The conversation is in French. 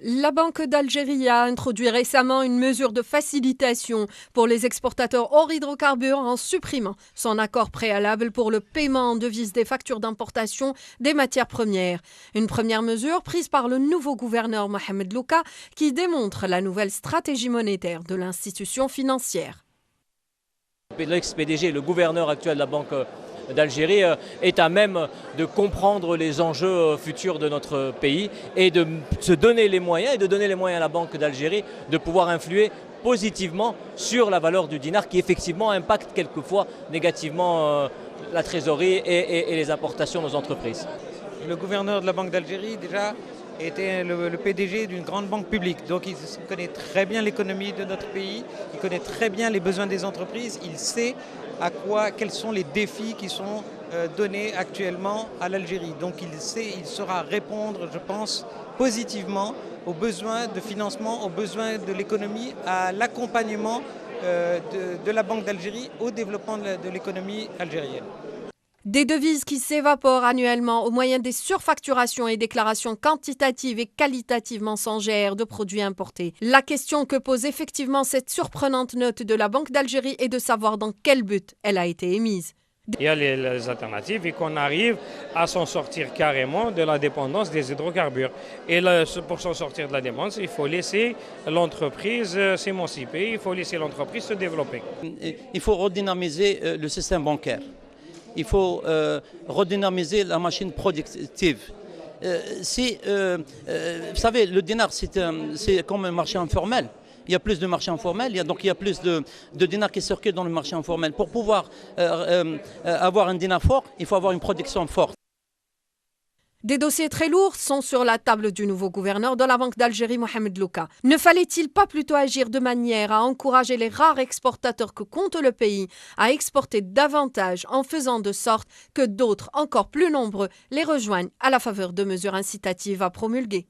La Banque d'Algérie a introduit récemment une mesure de facilitation pour les exportateurs hors hydrocarbures en supprimant son accord préalable pour le paiement en devises des factures d'importation des matières premières. Une première mesure prise par le nouveau gouverneur Mohamed Louka qui démontre la nouvelle stratégie monétaire de l'institution financière. L'ex-PDG, le gouverneur actuel de la Banque d'Algérie est à même de comprendre les enjeux futurs de notre pays et de se donner les moyens et de donner les moyens à la Banque d'Algérie de pouvoir influer positivement sur la valeur du dinar qui effectivement impacte quelquefois négativement la trésorerie et les importations de nos entreprises. Le gouverneur de la Banque d'Algérie déjà était le PDG d'une grande banque publique, donc il connaît très bien l'économie de notre pays, il connaît très bien les besoins des entreprises, il sait quels sont les défis qui sont donnés actuellement à l'Algérie. Donc il saura répondre, je pense, positivement aux besoins de financement, aux besoins de l'économie, à l'accompagnement de la Banque d'Algérie au développement de l'économie algérienne. Des devises qui s'évaporent annuellement au moyen des surfacturations et déclarations quantitatives et qualitatives mensongères de produits importés. La question que pose effectivement cette surprenante note de la Banque d'Algérie est de savoir dans quel but elle a été émise. Il y a les alternatives et qu'on arrive à s'en sortir carrément de la dépendance des hydrocarbures. Et là, pour s'en sortir de la dépendance, il faut laisser l'entreprise s'émanciper, il faut laisser l'entreprise se développer. Il faut redynamiser le système bancaire. Il faut redynamiser la machine productive. Vous savez, le dinar, c'est comme un marché informel. Il y a plus de marché informel, donc il y a plus de dinars qui circulent dans le marché informel. Pour pouvoir avoir un dinar fort, il faut avoir une production forte. Des dossiers très lourds sont sur la table du nouveau gouverneur de la Banque d'Algérie, Mohamed Louka. Ne fallait-il pas plutôt agir de manière à encourager les rares exportateurs que compte le pays à exporter davantage en faisant de sorte que d'autres, encore plus nombreux, les rejoignent à la faveur de mesures incitatives à promulguer?